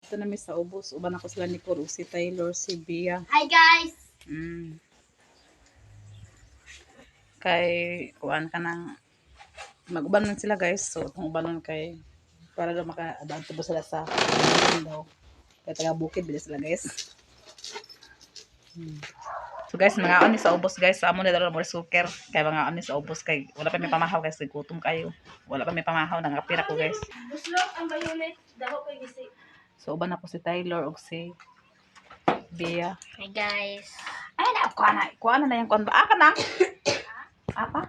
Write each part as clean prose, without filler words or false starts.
Ito na may sa ubos. Uban ako sila ni Cor, si Taylor, si Bia. Hi guys! Kay, kuhaan ka ng, mag-uban man sila guys. So, itong ubanon kay, para daw maka-adaan ba sila sa, daw. Kaya taga-bukid, bila sila guys. So guys, mga ani sa ubos guys. Amo na dalo mo suker. Kay mga ani sa ubos kay wala pa may pamahaw guys, gutom kayo. Wala pa may pamahaw nang apira ko guys. Buslok ang violet, daho kay gisi. So uban ako si Taylor ug si Bia. Hi guys! Ay na kuha na yung kuha. Ka na. Apa?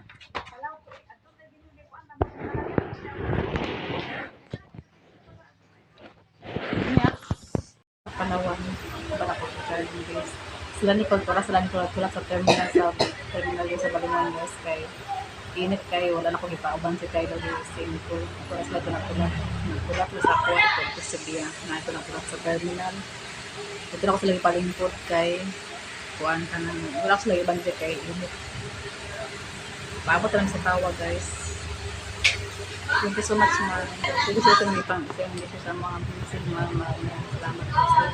Panawan. Uban ako si Taylor guys. Sila ni Kultura, sila ni Kultura sa terminal guys, sa Balingon guys kay init kayo, wala na ko ipauban si Taylor guys sa info. Kaya sila tulak sa ako, ito sa Bia, na ito na tulak sa terminal. Ito na ko sila ipalingkot kay kuhaan ka na, wala ko sila iban kay init. Paabot lang sa tawa guys. Thank you so much ma. Thank you so much pang sa mga bisin mga salamat po sa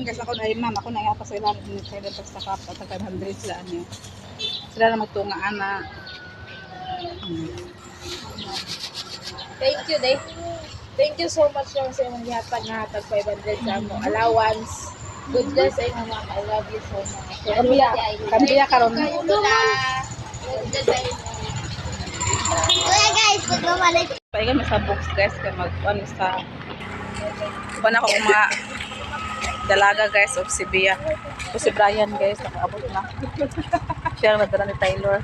guys, ako na ma'am, ako na nga pa sa ilan ni Taylor pag sa kap at 500 sila niyo. Sila na magtungaan na. Thank you, Dave. Thank you so much lang sa imong gihatag nga hatag 500 sa mo allowance. Good day sa inyo ma'am. I love you so much. Kambiya karon. Good day sa inyo. Kuya guys, pagmamalik. Paingan mo sa box guys kay mag-ano sa uban ako mga dalaga guys of si Bia. O si Brian guys, nakaabot na. Siya ang nadala ni Taylor.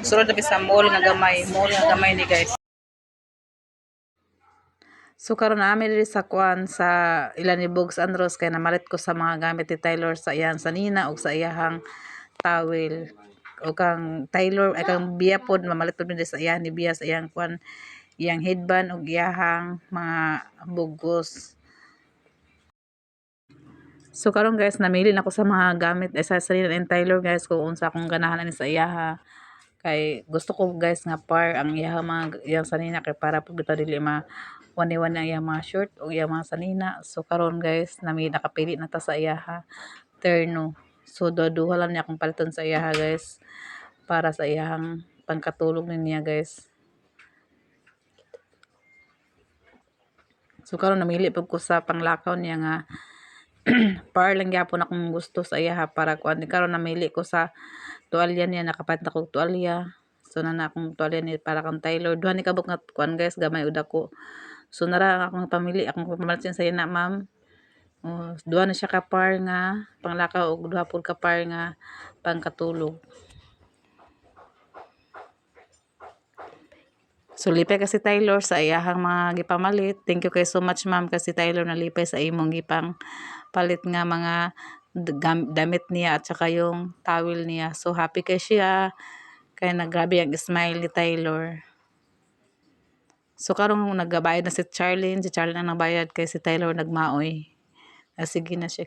Sunod na sa mall nga gamay ni guys. So karon na amin diri sa kuan sa ilan ni Bugs Andros kay namalit ko sa mga gamit ni Taylor sa iyang sanina ug sa iyang towel. O kang Taylor ay kang Bia pod mamalit pod sa iyang ni Bia sa iyang kuan iyang headband ug iyang mga bugos. So karon guys, namili na ako sa mga gamit sa sanina ni Taylor guys kung unsa akong ganahan ani sa iyaha. Kay gusto ko guys nga par ang iyang mga iyang sanina kay para pud bitaw dili ma wani-wani ang iyang mga short o iyang mga sanina. So karon guys, nakapili na ta sa iyaha terno. So duha lang niya akong paliton sa iyaha guys para sa iyang pangkatulog niya guys. So karon namili pud ko sa panglakaw niya nga par lang gyapon akong gusto sa iyaha para kuan karon namili ko sa tuwalya niya, nakapat na kog tuwalya. So na akong tuwalya ni para kang Taylor. Duha ni kabuk nga kuan guys, gamay ud ako. So nara akong pamili, akong pamalit sa ina ma'am. Duha na siya ka par nga panglakaw ug duha pud ka par nga pangkatulog. So lipay kasi Taylor sa iyahang mga gipamalit. Thank you kay so much ma'am kasi Taylor nalipay sa imong gipang palit nga mga damit niya at saka yung towel niya. So happy kay siya. Kaya naggrabe ang smile ni Taylor. So karong nagbayad na si Charlene ang nagbayad kay si Taylor nagmaoy. Sige na siya.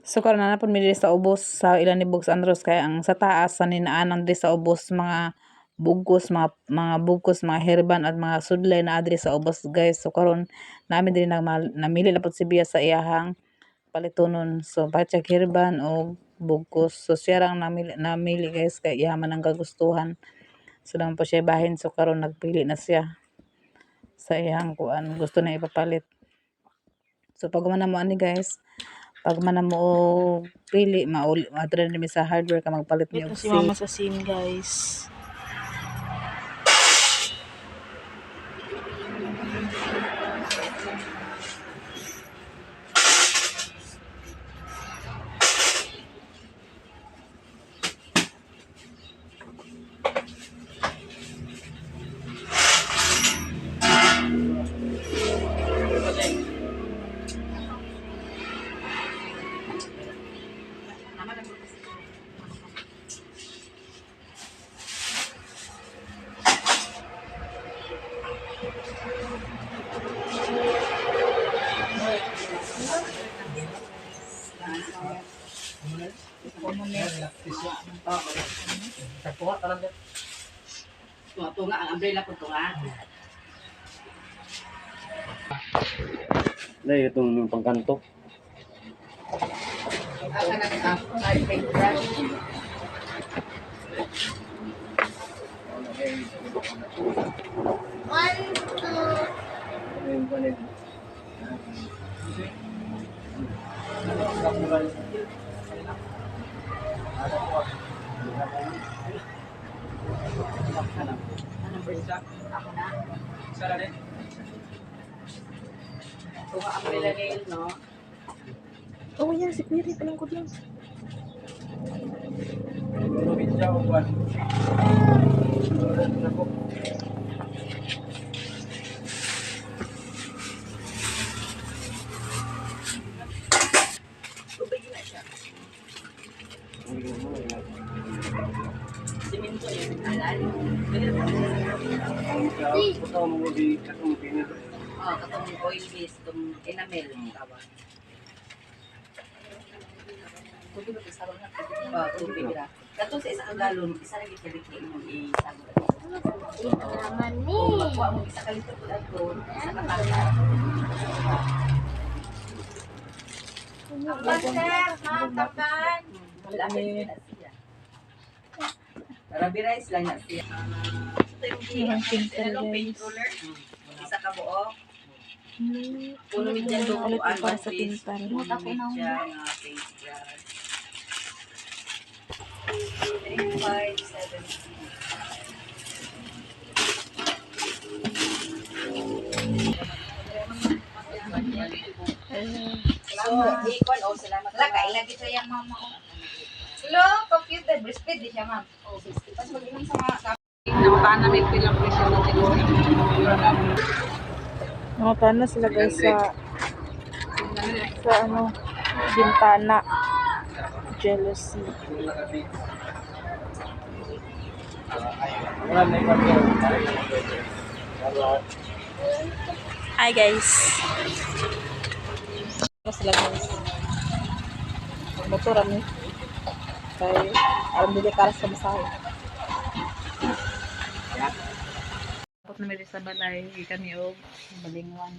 So karon na pud mi sa ubos sa ilan ni Bugs Andros kaya ang sa taas sa ninaanan di sa ubos mga bugos mga herban at mga sudlay na adri sa ubos guys. So karon namin din namili na pud si Bia sa iyahang palitonon. So patsak herban o bugos. So siya lang namili guys kay yaman ang kagustuhan. So naman po siya bahin. So karon nagpili na siya sa iyang kuan gusto na ipapalit. So pag man mo ani guys, pag man mo pili madre ni sa hardware ka magpalit ni og Si mama sa sim guys. Tunga ang umbrella ko tunga. Na itong pangkanto. Ay, paintbrush. Anong bracelet? Ako na. Tunga ang umbrella nail, no? Oh, yan. Si Piri. Palang ko lang. Tubig na siya. Siminto yun, halal. Ito mo di katong pinit. Oh, katong oil base, itong enamel. Tawag. Tubig na sarong na. Oh, tubig na. Katong sa isang galon, isa lagi kaliti mo isang. Naman ni. Kung makuha mo isa kaliti po lang doon, isa nakala. Tapan, sir. Tapan. Wala na siya. Tarabi rice lang na siya. Ito yung paint roller. Isa ka buo. Puno mi dyan doon ang para sa please. pintal. Puno mi dyan nga paintbrush. 3, 5, 7, 6. So, ikon o salamat. Laka, ilagi sa yan mama. Hello, computer. Breastfeed di siya, ma'am. Tapos mag-inom sa mga naman namin pilang presyo ng siguro. Nakata na sila guys sa ano, bintana. Jealousy. Hi guys. Sila guys. Motor kami. Kay alam dili para sa masahe. Tapos na sa balay, ikan niyo balingwan.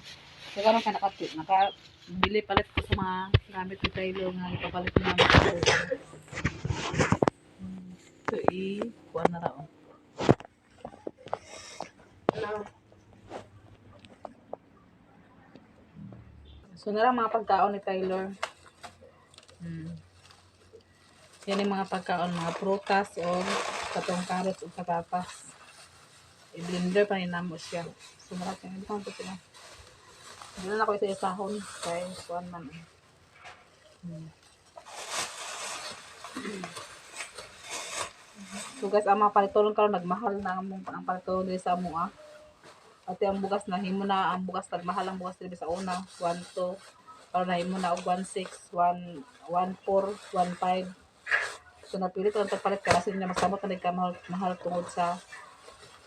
So karon ka nakabili palit ko sa mga gamit ni Taylor nga ipapalit namin. So kuha na raw. So na lang mga pagkaon ni Taylor. Yan yung mga pagkaon, mga prutas o katong carrots o patatas. I-blender pa ninamo siya. So marami yung ito sila. Hindi na ako isa-isahon kay kuan man. So guys, ang mga palitulong karon nagmahal na ang palitulong diri sa amo Ate ang bugas na himo na ang bugas nagmahal ang bugas diri sa una 1.2 karon na himo na og 1.6 1 1.4 1.5. So napili ko lang palit kasi niya masamot na ka mahal tungod sa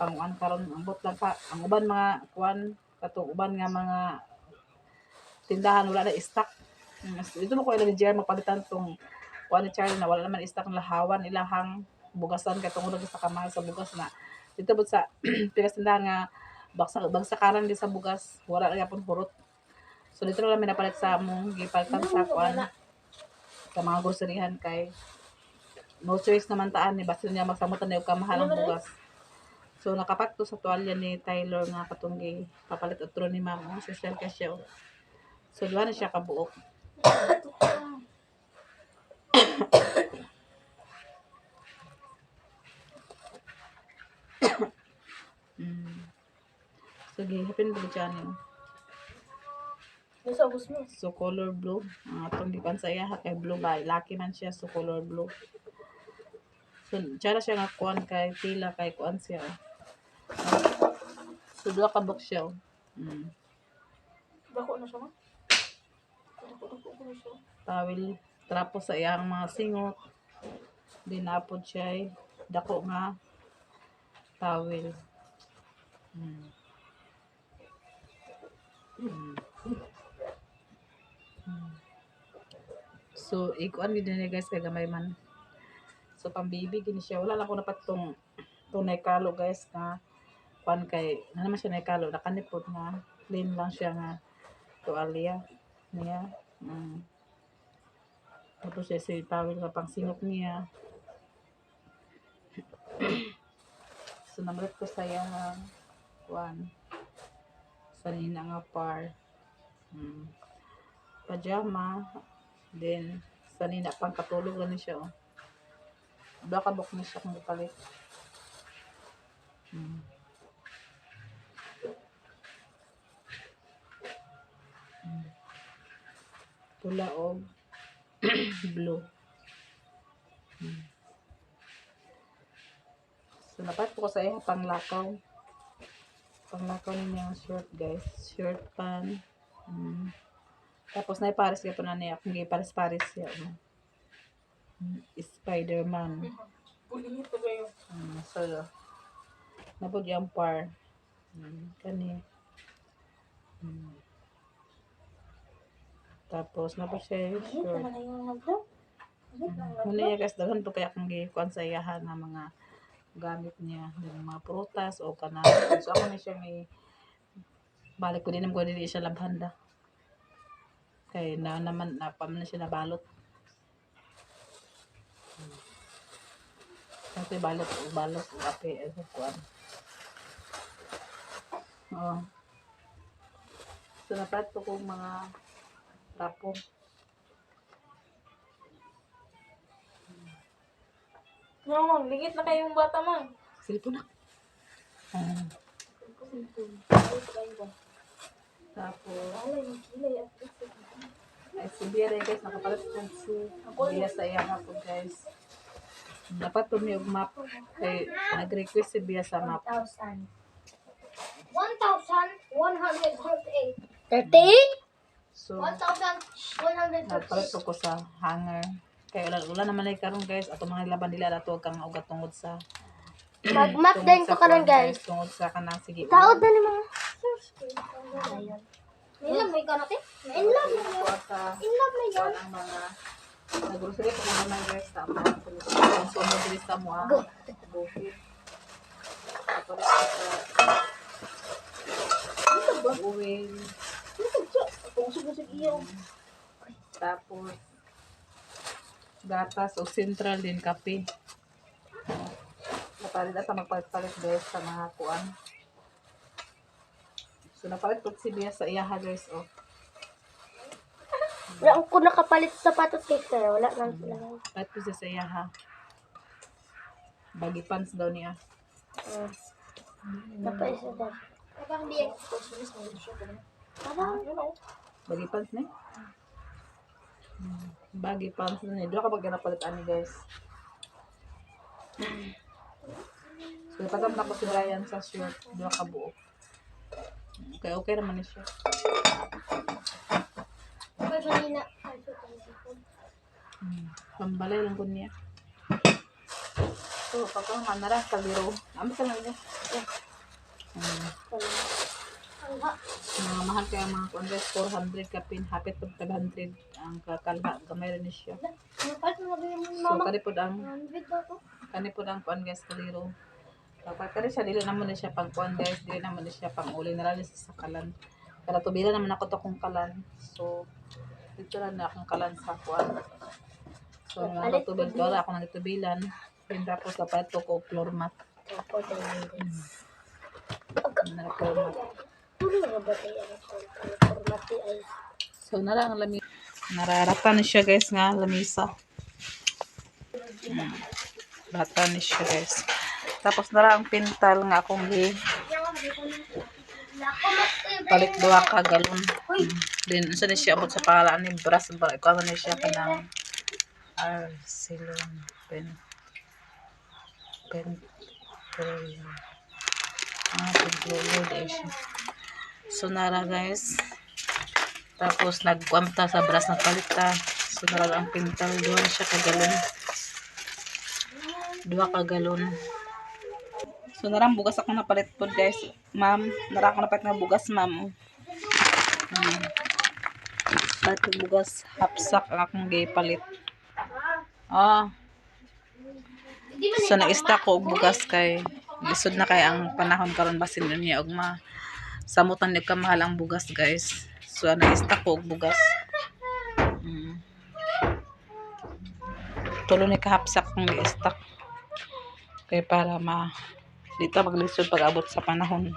panguan karon ambot lang pa ang uban mga kuan katong uban nga mga tindahan wala na stock. Dito mo ko ila ni JR magpalitan tong kuan ni Charlie na wala naman stock ng lahawan ilahang bugasan katong sa kamahal sa bugas na dito bud sa pilas tindahan nga bagsakaran di sa bugas wala na gyapon hurot. So dito lang may napalit sa among gipalitan sa kuan sa mga groceryhan kay no choice naman taan ni basta niya magsamutan na yung kamahalang bugas. So nakapak to sa tuwalya ni Taylor nga katong papalit atro ni ma'am social cash siya. So duha na siya kabuok. Sige, hapin ba channel? So color blue. Atong gipan sa iya kay blue ba. Lucky man siya so color blue. So tsara siya nga kuan kay tila kay kuan siya. So duha ka box siya. Dako na siya, ma'am. Tawil trapo sa iyang mga singot. Dinapod siya dako nga tawil. So ikuan gid ni guys kay gamay man. So pambibi gini siya. Wala lang ko dapat tong naikalo guys nga kuan kay na naman siya naikalo nakanipot nga plain lang siya nga tuwalya niya. Tapos siya si tawil nga pang sinok niya. So namalit ko sa yang kuan sa nina nga par. Pajama. Then sa nina pang katulog lang ni siya. Baka bok ni siya kung ipalit. Pula o blue. So napat ko sa iya panglakaw. Panglakaw niya ang short guys. Short pan. Tapos na ipares ka po na niya. Kung ipares-pares siya. Spider-Man. So napod yung par. Kani. Tapos napod siya yung short. Muna niya guys, daghan po kaya kung gikuan sa iyahan ng mga gamit niya, ng mga prutas o kana. So ako na siya may balik ko din naman ko din siya labhanda. Kaya naman na siya nabalot. Kasi balot ape ito kuan. So napat ko kung mga rapo. Mama, lingit na kayong bata, man. Silipon na. Tapos ay si Bia rin guys, nakapalit po si Bia sa iya nga po guys. Dapat po may map. Kay nag-request si Bia sa map. 1,138. 38? So 1,138. nagpalit ko sa hanger. Kaya wala naman ay karon guys. Ato mga laban nila ato kang ugat tungod sa Mag-map din ko karon guys. Tungod sa kanang sige. Taod na ni mga. Inlove mo ikaw natin? Inlove mo yan. Inlove mo yan. Ang mga nag-grocery ko naman guys. Tapos konsumo dili sa mo ang bukid. Tapos sa uwing. Tapos gatas o central din kape. Napalit at magpalit-palit guys sa mga kuan. So napalit po si Bia sa iyaha guys oh. Wala ko nakapalit sa sapatos kay sir. Wala nang lang. Palit po siya sa iyaha. Baggy pants daw niya. Napaisa daw. Abang biya. Abang. Baggy pants na baggy pants na doon kapag napalit ani guys. So patap na ko si Ryan sa shirt doon ka buo. Okay naman ni siya. Pambalay lang ko niya. So pagka manara kaliro. Amo ka lang niya. Mga mahal kaya mga kuandes 400 kapin hapit pag 500 ang kakalha gamay rin siya. So kani pod ang kuan guys kaliro. Dapat kani siya dili naman siya pang kuan guys, dili naman siya pang uli na lang sa kalan. Kada tubila naman ako to kung kalan. So dito lang na akong kalan sa kuan. So nga tubig to ako nang tubilan. Then tapos dapat to ko floor mat. So nara ang lami nararatan ni siya guys nga lamisa. Rata ni siya guys. Tapos nara ang pintal nga akong palit 2 ka galon. Then unsa ni siya abot sa pangalan ni Brass ba ikaw ni siya kanang Arcelon pen so nara guys. Tapos nagkuamta sa Brass na palita. So nara ang pintal 2 siya ka galon. 2 ka galon. So narang bugas ako napalit po guys. Ma'am, narang ako napalit na bugas ma'am. Ba't bugas hapsak ang akong gipalit. Oh. So na-stock ko og bugas kay lisod na kay ang panahon karon basin niya og samutan ni kamahal ang bugas guys. So na-stock ko og bugas. Tulo ni kahapsak kong i-stock. Kay para dito maglisod pag abot sa panahon.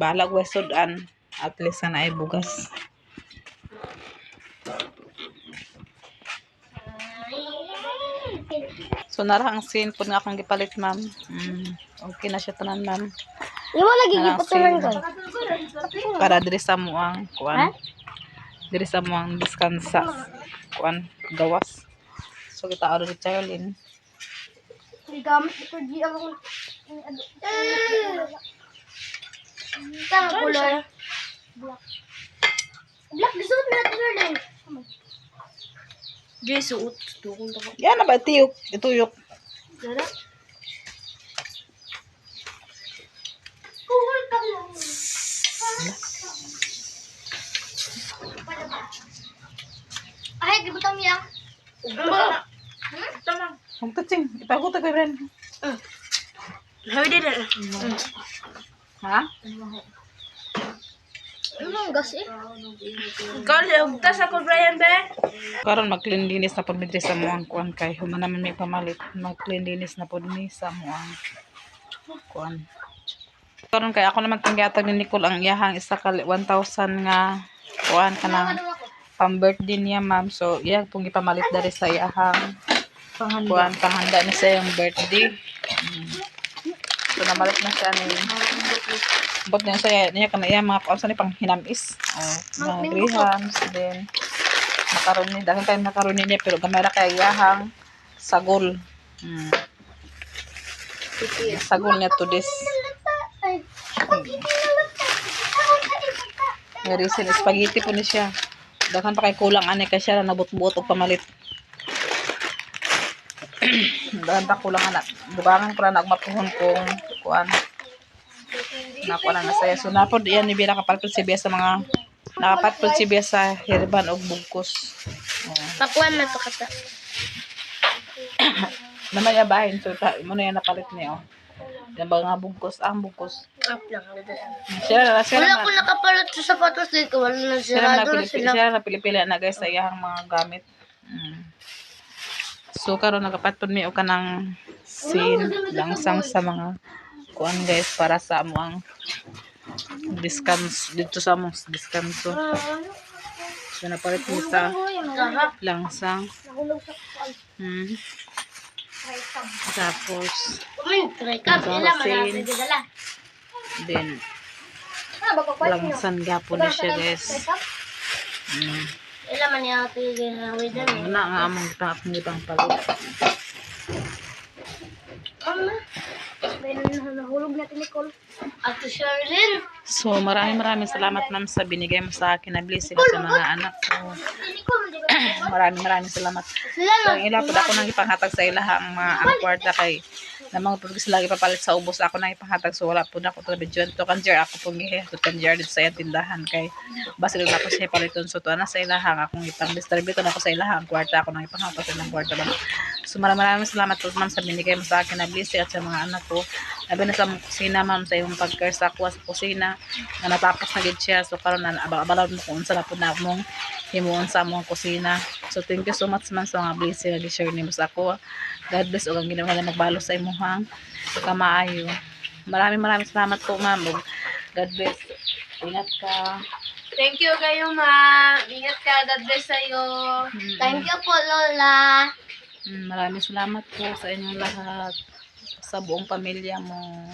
Balag wesodan at least na ay bugas. So nara ang scene pud nga akong gipalit ma'am. Okay na siya tanan ma'am. Yung mo lagi Narang gipatulan ko. Para diri sa mo ang kuan. Diri sa mo ang diskansa. Kuan gawas. So kita aro ni Charlene. Gamit ito di ako. Tama kulay. Black. Black lisuot na ito din. Di suot. Tukong tako. Yan na ba tiyok, ituyok. Dara. Kuhul ka lang. Ay, gibutang niya. Tama. Ang touching, ipagot kay Bren. Hawi din. Ha? Ano ang gas eh? Ikaw, tas ako, Brian, be? Karon mag-clean linis na pud mi diri sa mo ang kuan kay human naman may pamalit. Mag-clean linis na pud mi sa mo ang kuan. Karon kay ako naman tinggatag ni Nicole ang iyahang isa ka 1,000 nga kuan kanang pang-birthday niya ma'am. So iya pong ipamalit dari sa iyahang kuan panghanda ni sa iyang birthday. So namalit na siya ni bot niya niya kana iya mga kuan sa ni pang hinamis. Mga grahams then macaroni dahil kay macaroni niya pero gamay ra kay iyahang sagol. Sagol niya to this. May reason spaghetti po ni siya. Daghan pa kay kulang ani kay siya nabot-buot og pamalit. Daghan pa kulang anak. Bugangan ko na nagmapuhon kong kuan. Nakuha na saya. So napod yan ni Bira kapatpod si Bia sa mga nakapatpod si Bia sa herban og bugkos. Pakuan na to kata. Naman yabahin so mo na yan napalit niya oh. Yan ba nga bugkos ang bugkos. Up lang. Sila Wala ko nakapalit sa sapatos dito. Wala na sila. Doon sila. Sila na pili-pili na guys sa iyang mga gamit. So karon nagapatpod mi og kanang scene langsang sa mga kuan guys para sa amo ang discount dito sa among diskanso. So napalit mi sa langsang. Nahulog sa kuan. Tapos Try ka. Ilan man na sa dala. then langsan gapon na siya guys. Ilan man niya tigil na widan eh. Wala nga among gipang palit. May nahulog na tinikol. At Charlene. So maraming salamat ma'am sa binigay mo sa akin na blessing at sa mga anak ko. Tinikol. Maraming salamat. Sila So ang ila po ako nang ipanghatag sa ilaha ang kwarta kay namang pud sila ipapalit sa ubos ako nang ipanghatag so wala pud ako to bidyon to kanjer ako pud gihatod kanjer dito sa iyang tindahan kay basil na ko siya paliton so to ana sa ilaha akong ipang-distribute na ako sa ilaha ang kwarta ako nang ipanghatag sa ilang kwarta ba. So maraming salamat po ma'am sa binigay mo sa akin na blessing at sa mga anak ko. Labi na sa kusina ma'am sa iyong pag-care sa ako sa kusina nga natapos na gid siya so karon na abalaw mo kung unsa na pud na mong himuon sa among kusina. So thank you so much man sa mga blessing na gi-share nimo sa ako. God bless og ang ginawa na magbalo sa imuhang kamaayo. Maraming salamat po ma'am. God bless. Ingat ka. Thank you kayo, ma. Ingat ka. God bless sa'yo. Thank you po, Lola. Maraming salamat po sa inyong lahat. Sa buong pamilya mo.